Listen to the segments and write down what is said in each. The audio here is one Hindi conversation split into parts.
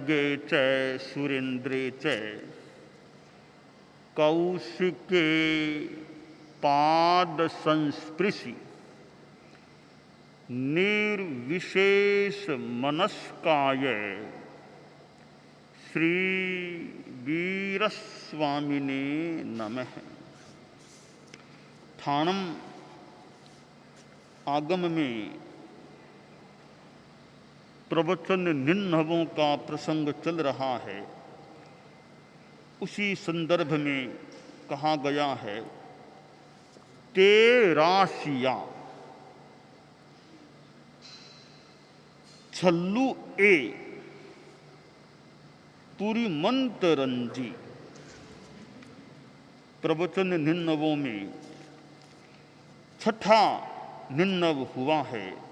खड्गे च सुरेन्द्रे च कौशिके पाद संस्पृशि निर्विशेष मनस्काय श्री वीरस्वामिने नमः। थाणम आगम में प्रवचन निन्नवों का प्रसंग चल रहा है। उसी संदर्भ में कहा गया है तेरासिया छल्लू ए पूरी मंतरंजी। प्रवचन निन्नवों में छठा निन्नव हुआ है।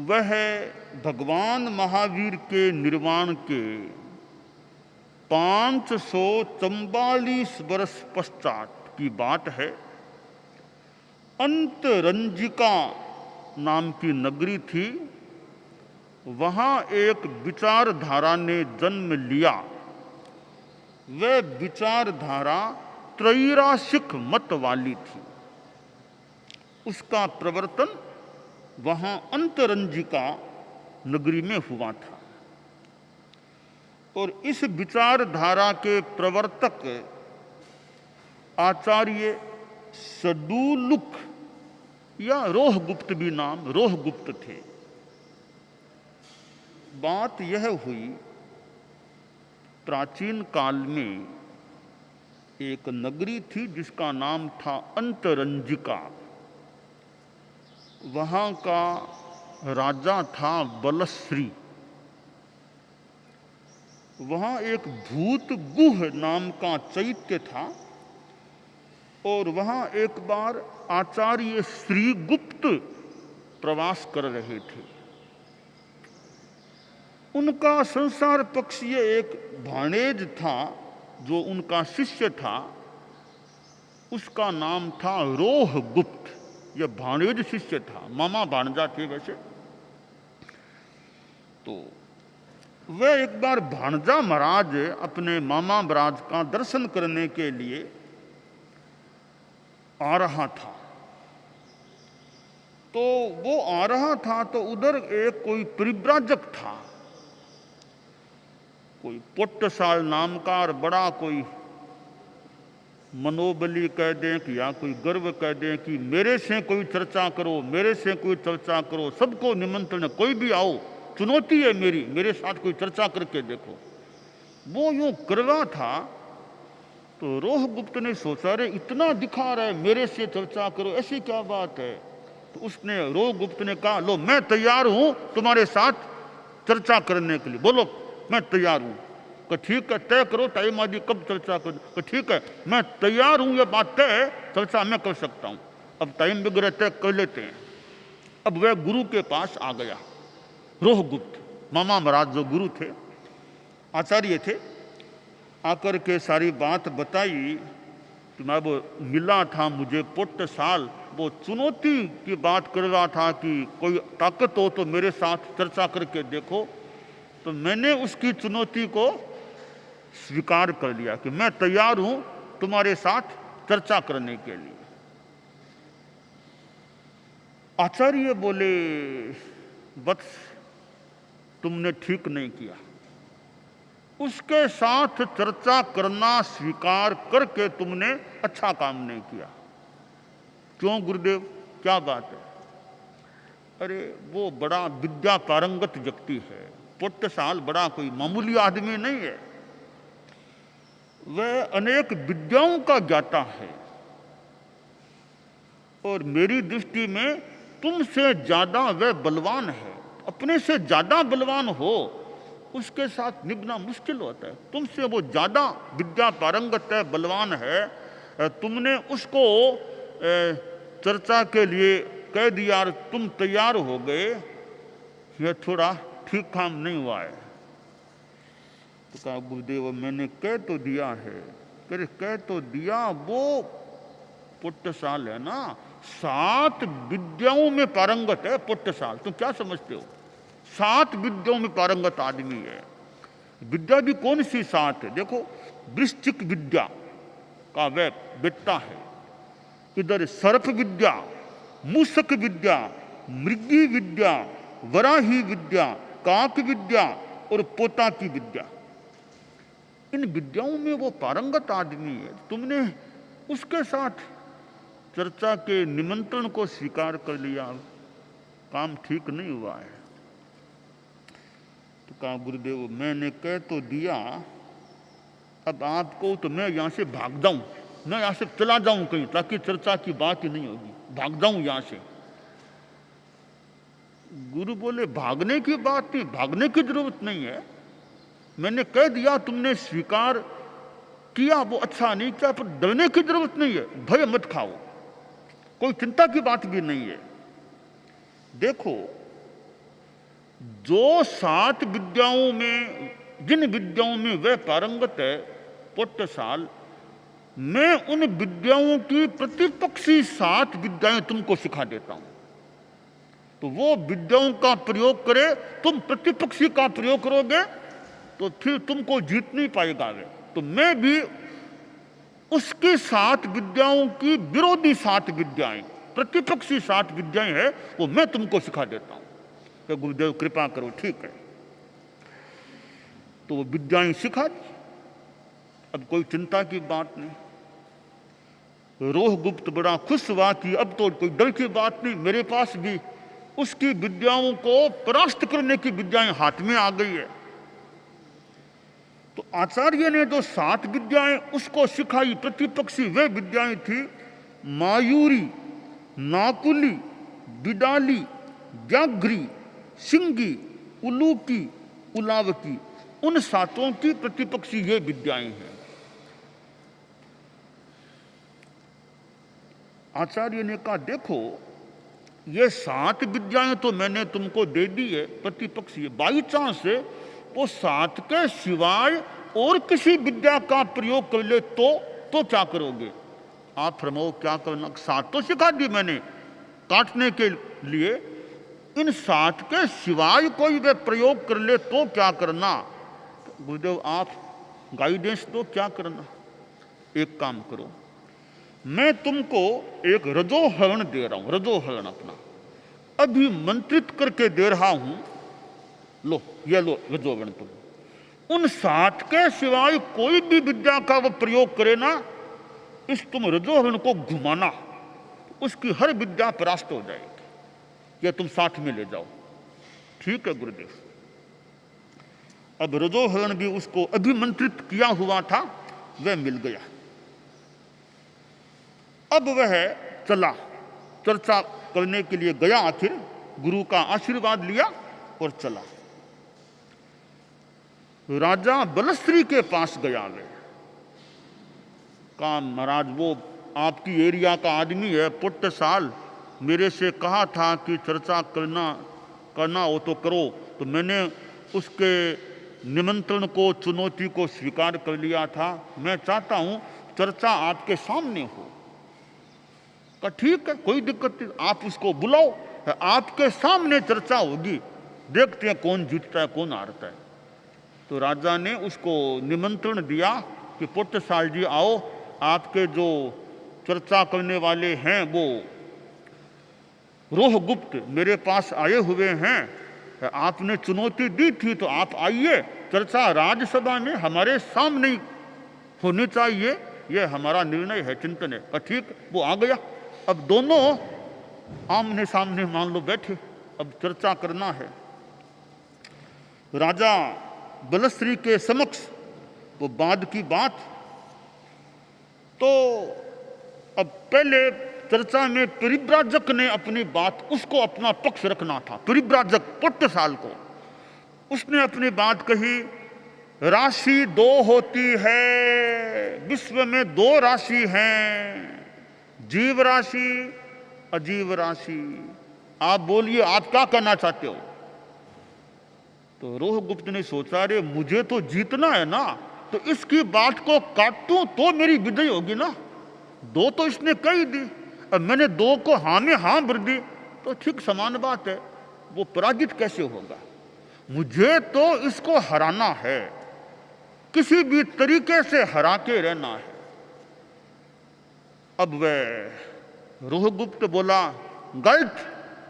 वह भगवान महावीर के निर्वाण के 544 वर्ष पश्चात की बात है। अंतरंजिका नाम की नगरी थी। वहाँ एक विचारधारा ने जन्म लिया। वह विचारधारा त्रैरासिक मत वाली थी। उसका प्रवर्तन वहाँ अंतरंजिका नगरी में हुआ था। और इस विचारधारा के प्रवर्तक आचार्य सडूलुक या रोहगुप्त भी नाम रोहगुप्त थे। बात यह हुई, प्राचीन काल में एक नगरी थी जिसका नाम था अंतरंजिका। वहाँ का राजा था बलश्री। वहाँ एक भूत गुह नाम का चैत्य था और वहाँ एक बार आचार्य श्रीगुप्त प्रवास कर रहे थे। उनका संसार पक्षीय एक भाणेज था जो उनका शिष्य था। उसका नाम था रोहगुप्त। यह भाणेज शिष्य था, मामा भाणजा थे वैसे। तो वह एक बार भाणजा महाराज अपने मामा महाराज का दर्शन करने के लिए आ रहा था। तो वो आ रहा था तो उधर एक कोई परिव्राजक था, कोई पोट्टसाल नाम का, और बड़ा कोई मनोबली कह दें कि या कोई गर्व कह दें कि मेरे से कोई चर्चा करो, मेरे से कोई चर्चा करो, सबको निमंत्रण, कोई भी आओ, चुनौती है मेरी, मेरे साथ कोई चर्चा करके देखो। वो यूं करवा था। तो रोहगुप्त ने सोचा, रे इतना दिखा रहा है मेरे से चर्चा करो, ऐसी क्या बात है। तो उसने रोहगुप्त ने कहा, लो मैं तैयार हूं तुम्हारे साथ चर्चा करने के लिए, बोलो मैं तैयार हूं। कि ठीक है, तय करो टाइम आदि, कब चर्चा करो। कि ठीक है मैं तैयार हूं, यह बात तय है, चर्चा मैं कर सकता हूं। अब टाइम वगैरह तय कर लेते हैं। अब वह गुरु के पास आ गया, रोहगुप्त मामा महाराज जो गुरु थे, आचार्य थे। आकर के सारी बात बताई कि मैं वो मिला था मुझे पोट्टसाल, वो चुनौती की बात कर रहा था कि कोई ताकत हो तो मेरे साथ चर्चा करके देखो। तो मैंने उसकी चुनौती को स्वीकार कर लिया कि मैं तैयार हूं तुम्हारे साथ चर्चा करने के लिए। आचार्य बोले, वत्स तुमने ठीक नहीं किया। उसके साथ चर्चा करना स्वीकार करके तुमने अच्छा काम नहीं किया। क्यों गुरुदेव, क्या बात है। अरे वो बड़ा विद्या पारंगत व्यक्ति है, पोट्टसाल बड़ा कोई मामूली आदमी नहीं है। वह अनेक विद्याओं का ज्ञाता है और मेरी दृष्टि में तुमसे ज्यादा वह बलवान है। अपने से ज्यादा बलवान हो उसके साथ निभना मुश्किल होता है। तुमसे वो ज्यादा विद्या पारंगत है, बलवान है। तुमने उसको चर्चा के लिए कह दिया और तुम तैयार हो गए, यह थोड़ा ठीक काम नहीं हुआ है। तो कहा, गुरुदेव मैंने कह तो दिया है। कह तो दिया, वो पोट्टसाल है ना, 7 विद्याओं में पारंगत है पोट्टसाल। तुम क्या समझते हो, 7 विद्याओं में पारंगत आदमी है। विद्या भी कौन सी 7 है? देखो, वृश्चिक विद्या का वह वेत्ता है, इधर सर्प विद्या, मूषक विद्या, मृगी विद्या, वराही विद्या, काक विद्या और पोता की विद्या। इन विद्याओं में वो पारंगत आदमी है। तुमने उसके साथ चर्चा के निमंत्रण को स्वीकार कर लिया, काम ठीक नहीं हुआ है। तो कहा, गुरुदेव मैंने कह तो दिया, अब आपको तो मैं यहां से भाग जाऊं, मैं यहां से चला जाऊं कहीं, ताकि चर्चा की बात ही नहीं होगी, भाग जाऊं यहां से। गुरु बोले, भागने की बात नहीं, भागने की जरूरत नहीं है। मैंने कह दिया, तुमने स्वीकार किया, वो अच्छा नहीं किया, पर डरने की जरूरत नहीं है, भय मत खाओ, कोई चिंता की बात भी नहीं है। देखो, जो 7 विद्याओं में, जिन विद्याओं में वह पारंगत है पुट्टसाल, मैं उन विद्याओं की प्रतिपक्षी 7 विद्याएं तुमको सिखा देता हूं। तो वो विद्याओं का प्रयोग करे, तुम प्रतिपक्षी का प्रयोग करोगे तो फिर तुमको जीत नहीं पाएगा वे। तो मैं भी उसकी 7 विद्याओं की विरोधी 7 विद्याएं, प्रतिपक्षी 7 विद्याएं हैं, वो मैं तुमको सिखा देता हूं। तो गुरुदेव कृपा करो, ठीक है। तो वो विद्याएं सिखा दी। अब कोई चिंता की बात नहीं। रोहगुप्त बड़ा खुश हुआ कि अब तो कोई डर की बात नहीं, मेरे पास भी उसकी विद्याओं को परास्त करने की विद्याएं हाथ में आ गई है। तो आचार्य ने जो 7 विद्याएं उसको सिखाई, प्रतिपक्षी वे विद्याएं थी मायूरी, नाकुली, बिडाली, व्याघ्री, सिंगी, उलूकी, उलावकी। उन 7 की प्रतिपक्षी ये विद्याएं हैं। आचार्य ने कहा, देखो ये 7 विद्याएं तो मैंने तुमको दे दी है, प्रतिपक्षी। बाई चांस से वो 7 के सिवाय और किसी विद्या का प्रयोग कर ले तो क्या करोगे? आप फरमाओ क्या करना। 7 तो सिखा दी मैंने काटने के लिए, इन 7 के सिवाय कोई वे प्रयोग कर ले तो क्या करना? गुरुदेव आप गाइडेंस दो, क्या करना? एक काम करो, मैं तुमको एक रजोहरण दे रहा हूं, रजोहरण अपना अभिमंत्रित करके दे रहा हूं। लो ये लो रजोहरण तुम। उन 7 के सिवाय कोई भी विद्या का वो प्रयोग करे ना, इस तुम रजोहरण को घुमाना, उसकी हर विद्या परास्त हो जाएगी। यह तुम साथ में ले जाओ। ठीक है गुरुदेव। अब रजोहरण भी उसको अभिमंत्रित किया हुआ था, वह मिल गया। अब वह चला, चर्चा करने के लिए गया, आखिर गुरु का आशीर्वाद लिया और चला। राजा बलश्री के पास गया। वे कहा, महाराज वो आपकी एरिया का आदमी है पुट्टसाल, मेरे से कहा था कि चर्चा करना हो तो करो। तो मैंने उसके निमंत्रण को, चुनौती को स्वीकार कर लिया था। मैं चाहता हूं चर्चा आपके सामने हो। कहा ठीक है, कोई दिक्कत नहीं, आप उसको बुलाओ, आपके सामने चर्चा होगी, देखते हैं कौन जीतता है कौन हारता है। तो राजा ने उसको निमंत्रण दिया कि पुट्टसाल जी आओ, आपके जो चर्चा करने वाले हैं वो रोहगुप्त मेरे पास आए हुए हैं, आपने चुनौती दी थी तो आप आइए, चर्चा राज्यसभा में हमारे सामने होनी चाहिए, यह हमारा निर्णय है, चिंतन है। ठीक, वो आ गया। अब दोनों आमने सामने मान लो बैठे, अब चर्चा करना है। राजा बलश्री के समक्ष वो बाद की बात। तो अब पहले चर्चा में परिव्राजक ने अपनी बात, उसको अपना पक्ष रखना था। परिव्राजक पुट्टसाल को उसने अपनी बात कही, राशि 2 होती है, विश्व में 2 राशि हैं, जीव राशि, अजीव राशि। आप बोलिए, आप क्या कहना चाहते हो? तो रोहगुप्त ने सोचा, अरे मुझे तो जीतना है ना, तो इसकी बात को काटूं तो मेरी विजय होगी ना। 2 तो इसने कही दी, अब मैंने 2 को हाँ में हाँ भर दी, तो ठीक समान बात है, वो पराजित कैसे होगा? मुझे तो इसको हराना है, किसी भी तरीके से हरा के रहना है। अब वह रोहगुप्त बोला, गलत,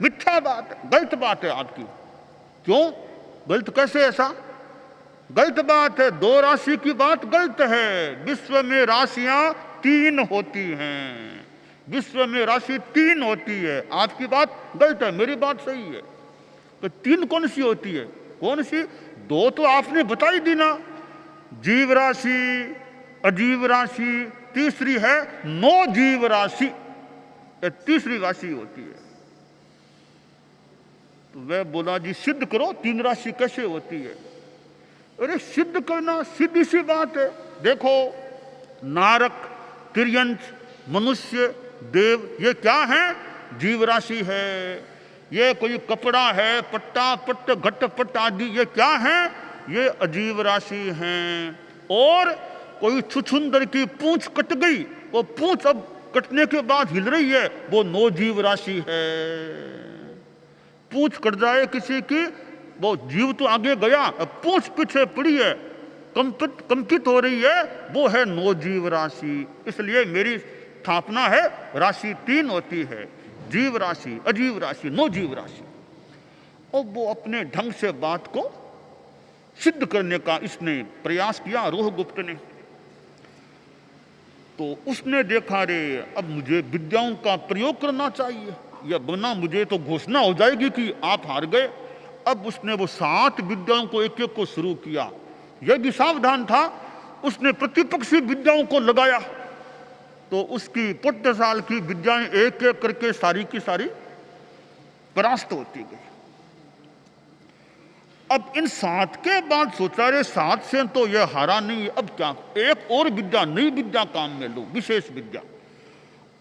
मिथ्या बात, गलत बात है आपकी। क्यों गलत, कैसे ऐसा? गलत बात है, 2 राशि की बात गलत है। विश्व में राशियां 3 होती हैं, विश्व में राशि 3 होती है। आपकी बात गलत है, मेरी बात सही है। तो 3 कौन सी होती है? कौन सी? 2 तो आपने बता ही दी ना, जीव राशि, अजीव राशि, तीसरी है नो जीव राशि, ये तीसरी राशि होती है। तो वह बोला, जी सिद्ध करो 3 राशि कैसे होती है। अरे सिद्ध करना सीधी सी बात है। देखो, नारक, तिर्यंच, मनुष्य, देव, ये क्या है? जीव राशि है। ये कोई कपड़ा है, पट्टा, पट्ट, घट, पट्ट आदि, ये क्या है? ये अजीव राशि हैं। और कोई छुछुंदर की पूंछ कट गई, वो पूंछ अब कटने के बाद हिल रही है, वो नो जीव राशि है। पूंछ कट जाए किसी की, वो जीव तो आगे गया, अब पूंछ पीछे पड़ी है, कंपित हो रही है, वो है नो जीव राशि। इसलिए मेरी स्थापना है, राशि 3 होती है, जीव राशि, अजीव राशि, नो जीव राशि। और वो अपने ढंग से बात को सिद्ध करने का इसने प्रयास किया, रोहगुप्त ने। तो उसने देखा, रे अब मुझे विद्याओं का प्रयोग करना चाहिए, या बना मुझे तो घोषणा हो जाएगी कि आप हार गए। अब उसने वो 7 विद्याओं को एक एक को शुरू किया। यह भी सावधान था, उसने प्रतिपक्षी विद्याओं को लगाया तो उसकी पुट्टसाल की विद्याएं एक एक करके सारी की सारी परास्त होती गई। अब इन 7 के बाद सोचा, रे 7 से तो यह हारा नहीं, अब क्या, एक और विद्या, नई विद्या काम में लो, विशेष विद्या।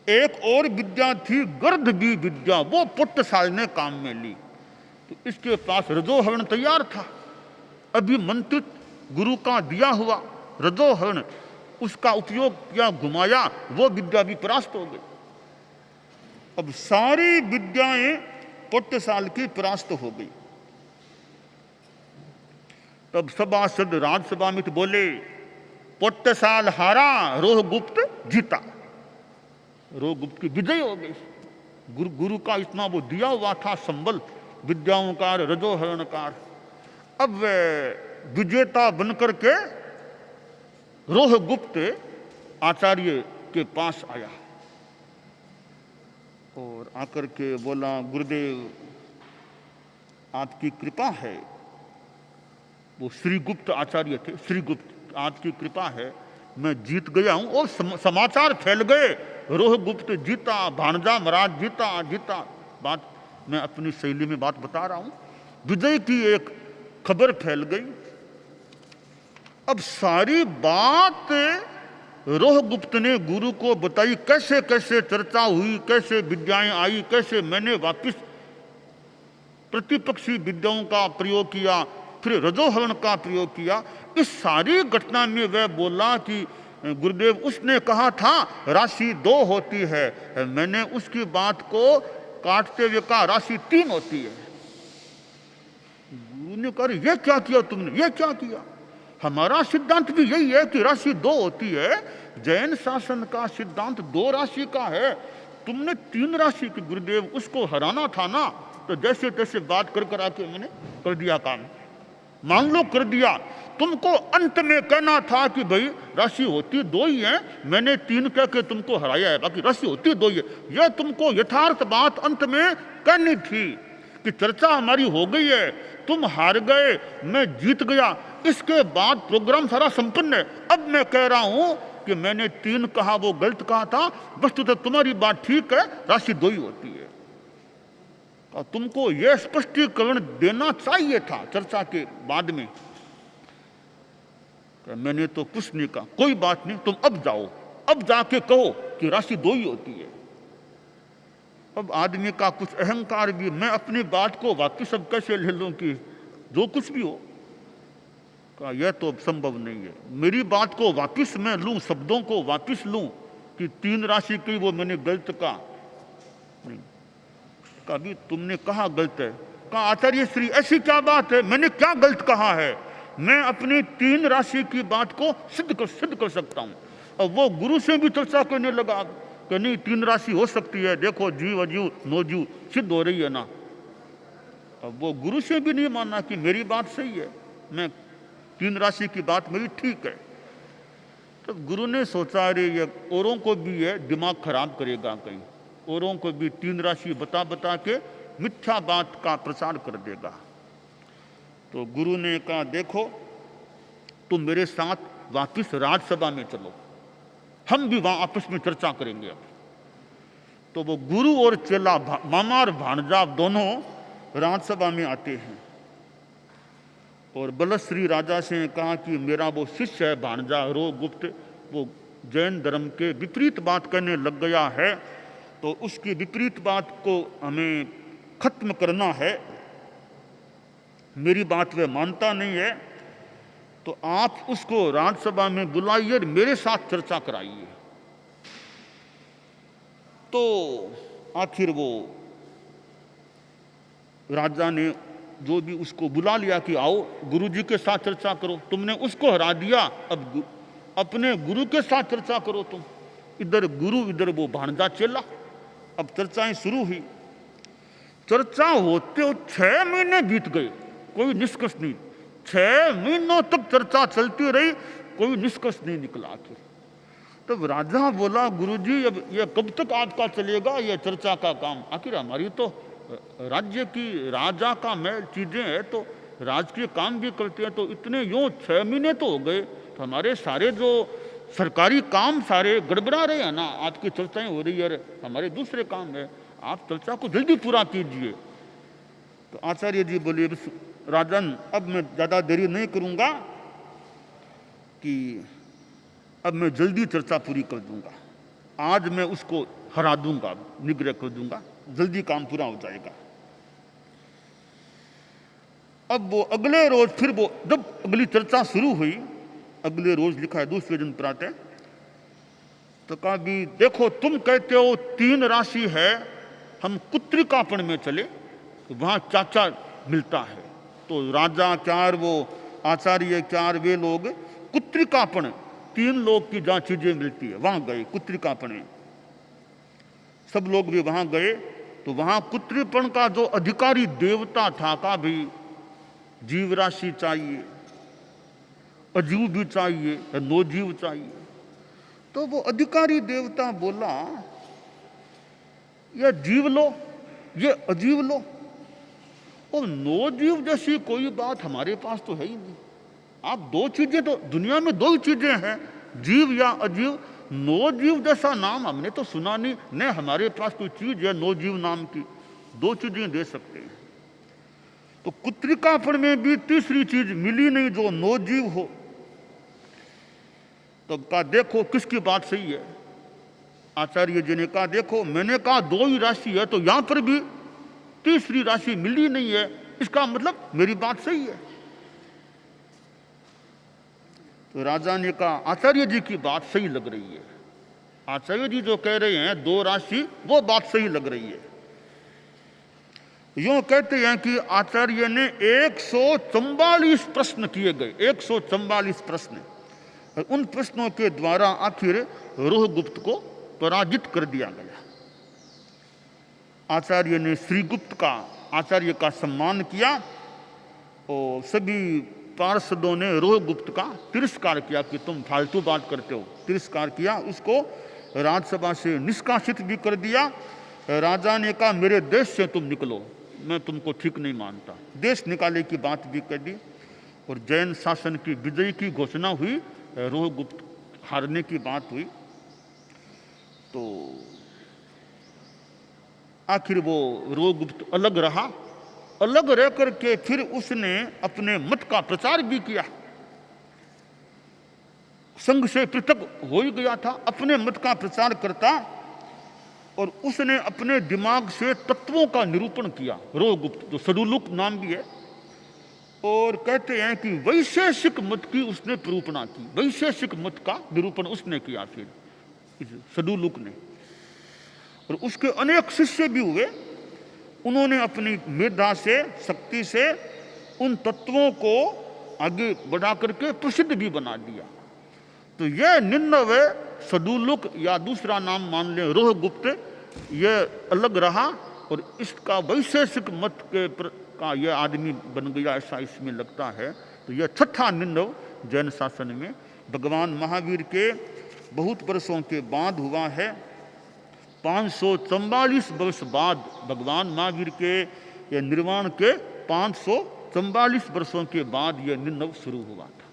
एक और विद्या थी गर्दभी विद्या, वो पुट्टसाल ने काम में ली। तो इसके पास रजोहरण तैयार था, अभी मंत्रित गुरु का दिया हुआ रजोहरण, उसका उपयोग किया, घुमाया, वो विद्या भी परास्त हो गई। अब सारी विद्याएं पुट्टसाल की परास्त हो गई। तब सभासद राजसभा में बोले, पुट्टसाल हारा, रोहगुप्त जीता। रोहगुप्त की विजय हो गई। गुरु का इतना वो दिया हुआ था संबल, विद्याओंकार, रजोहरणकार। अब वह विजेता बनकर के रोहगुप्त आचार्य के पास आया और आकर के बोला, गुरुदेव आपकी कृपा है। वो श्रीगुप्त आचार्य थे, श्रीगुप्त, आपकी कृपा है, मैं जीत गया हूं। और समाचार फैल गए, रोहगुप्त जीता, भाणजा महाराज जीता, जीता। बात मैं अपनी शैली में बात बता रहा हूं। विजय की एक खबर फैल गई। अब सारी बात रोहगुप्त ने गुरु को बताई, कैसे कैसे चर्चा हुई, कैसे विद्याएं आई, कैसे मैंने वापिस प्रतिपक्षी विद्याओं का प्रयोग किया, फिर रजोहरण का प्रयोग किया। इस सारी घटना में वह बोला कि गुरुदेव, उसने कहा था राशि 2 होती है, मैंने उसकी बात को काटते हुए कहा राशि 3 होती है। गुरु ने कहा, यह क्या किया तुमने, यह क्या किया? हमारा सिद्धांत भी यही है कि राशि 2 होती है। जैन शासन का सिद्धांत 2 राशि का है, तुमने 3 राशि की। गुरुदेव, उसको हराना था ना, तो जैसे तैसे बात कर आके मैंने कर दिया काम, मान लो कर दिया। तुमको अंत में कहना था कि भाई राशि होती 2 ही है, मैंने 3 कह के तुमको हराया है, बाकी राशि होती 2 ही है। यह तुमको यथार्थ बात अंत में कहनी थी कि चर्चा हमारी हो गई है, तुम हार गए, मैं जीत गया, इसके बाद प्रोग्राम सारा संपन्न है। अब मैं कह रहा हूं कि मैंने 3 कहा, वो गलत कहा था, वस्तुतः तुम्हारी बात ठीक है, राशि 2 ही होती है। तुमको यह स्पष्टीकरण देना चाहिए था चर्चा के बाद में। मैंने तो कुछ नहीं कहा, कोई बात नहीं, तुम अब जाओ, अब जाके कहो कि राशि 2 ही होती है। अब आदमी का कुछ अहंकार भी, मैं अपनी बात को वापिस अब कैसे ले लूं कि जो कुछ भी हो, कहा यह तो संभव नहीं है। मेरी बात को वापिस मैं लूं, शब्दों को वापिस लूं कि 3 राशि की, वो मैंने गलत कहा नहीं। कभी तुमने कहा गलत है, कहा आचार्य श्री ऐसी क्या बात है, मैंने क्या गलत कहा है, मैं अपनी 3 राशि की बात को सिद्ध कर सकता हूं। और वो गुरु से भी चर्चा करने लगा कि नहीं 3 राशि हो सकती है, देखो जीव अजीव नोजीव सिद्ध हो रही है ना। अब वो गुरु से भी नहीं माना कि मेरी बात सही है, मैं 3 राशि की बात मेरी ठीक है। तो गुरु ने सोचा अरे ये औरों को भी ये दिमाग खराब करेगा, कहीं औरों को भी 3 राशि बता बता के मिथ्या बात का प्रचार कर देगा। तो गुरु ने कहा देखो तुम मेरे साथ वापिस राजसभा में चलो, हम भी वहां आपस में चर्चा करेंगे। अब तो वो गुरु और चेला मामा और भाणजा दोनों राजसभा में आते हैं और बलश्री राजा से कहा कि मेरा वो शिष्य है भाणजा रोहगुप्त, वो जैन धर्म के विपरीत बात करने लग गया है, तो उसकी विपरीत बात को हमें खत्म करना है, मेरी बात वह मानता नहीं है, तो आप उसको राज्यसभा में बुलाइए और मेरे साथ चर्चा कराइए। तो आखिर वो राजा ने जो भी उसको बुला लिया कि आओ गुरुजी के साथ चर्चा करो, तुमने उसको हरा दिया, अब अपने गुरु के साथ चर्चा करो तुम। इधर गुरु इधर वो भाणजा चेला। अब चर्चाएं शुरू हुई। चर्चा होते हो 6 महीने बीत गए, कोई निष्कर्ष नहीं। 6 महीनों तक चर्चा चलती रही, कोई निष्कर्ष नहीं निकला। आखिर तब राजा बोला गुरुजी अब ये कब तक आपका चलेगा ये चर्चा का काम, आखिर हमारी तो राज्य की राजा का महल चीजें हैं, तो राजकीय काम भी करते हैं, तो इतने यूं 6 महीने तो हो गए, तो हमारे सारे जो सरकारी काम सारे गड़बड़ा रहे हैं ना, आपकी चर्चाएं हो रही है, हमारे दूसरे काम है, आप चर्चा को जल्दी पूरा कीजिए। तो आचार्य जी बोले राजन अब मैं ज्यादा देरी नहीं करूंगा कि अब मैं जल्दी चर्चा पूरी कर दूंगा, आज मैं उसको हरा दूंगा, निग्रह कर दूंगा, जल्दी काम पूरा हो जाएगा। अब वो अगले रोज फिर वो जब अगली चर्चा शुरू हुई, अगले रोज लिखा है दूसरे दिन प्रातः, तो कहा भी देखो तुम कहते हो 3 राशि है, हम कुत्रिकापण में चले, वहां चाचा मिलता है। तो राजा चार वो आचार्य चार वे लोग कुत्रिकापण 3 लोग की जहां चीजें मिलती है वहां गए कुत्रिकापण में। सब लोग भी वहां गए तो वहां कुत्रिपण का जो अधिकारी देवता था का भी जीव राशि चाहिए, अजीव भी चाहिए, नोजीव चाहिए। तो वो अधिकारी देवता बोला ये जीव लो ये अजीव लो, और नोजीव जैसी कोई बात हमारे पास तो है ही नहीं। आप 2 चीजें तो दुनिया में 2 ही चीजें हैं, जीव या अजीव। नोजीव जैसा नाम हमने तो सुना नहीं, न हमारे पास कोई चीज है नोजीव नाम की, 2 चीजें दे सकते हैं। तो कुत्रिकापण में भी तीसरी चीज मिली नहीं जो नोजीव हो। तब कहा देखो किसकी बात सही है। आचार्य जी ने कहा देखो मैंने कहा 2 ही राशि है, तो यहां पर भी तीसरी राशि मिली नहीं है, इसका मतलब मेरी बात सही है। तो राजा ने कहा आचार्य जी की बात सही लग रही है, आचार्य जी जो कह रहे हैं 2 राशि वो बात सही लग रही है। यूं कहते हैं कि आचार्य ने 144 प्रश्न किए गए, 144 प्रश्न, और उन प्रश्नों के द्वारा आखिर रोहगुप्त को पराजित कर दिया गया। आचार्य ने श्रीगुप्त का आचार्य का सम्मान किया और सभी पार्षदों ने रोहगुप्त का तिरस्कार किया कि तुम फालतू बात करते हो, तिरस्कार किया, उसको राज्यसभा से निष्कासित भी कर दिया। राजा ने कहा मेरे देश से तुम निकलो, मैं तुमको ठीक नहीं मानता, देश निकाले की बात भी कर दी। और जैन शासन की विजय की घोषणा हुई, रोहगुप्त हारने की बात हुई। तो आखिर वो रोहगुप्त अलग रहा, अलग रह करके फिर उसने अपने मत का प्रचार भी किया, संघ से पृथक हो ही गया था, अपने मत का प्रचार करता, और उसने अपने दिमाग से तत्वों का निरूपण किया। रोहगुप्त जो सडुलुक नाम भी है, और कहते हैं कि वैशेषिक मत की उसने निरूपणा की, वैशेषिक मत का निरूपण उसने किया फिर सडुलुक ने, और उसके अनेक शिष्य भी हुए। उन्होंने अपनी मेधा से, शक्ति से उन तत्वों को आगे बढ़ा करके प्रसिद्ध भी बना दिया। तो यह निन्नवे सदुलुक या दूसरा नाम मान लें रोहगुप्त, यह अलग रहा और इसका वैशेषिक मत का यह आदमी बन गया, ऐसा इसमें लगता है। तो यह छठा निन्नव जैन शासन में भगवान महावीर के बहुत वर्षों के बाद हुआ है। 544 वर्ष बाद भगवान महावीर के ये निर्वाण के 544 वर्षों के बाद यह निन्नव शुरू हुआ था।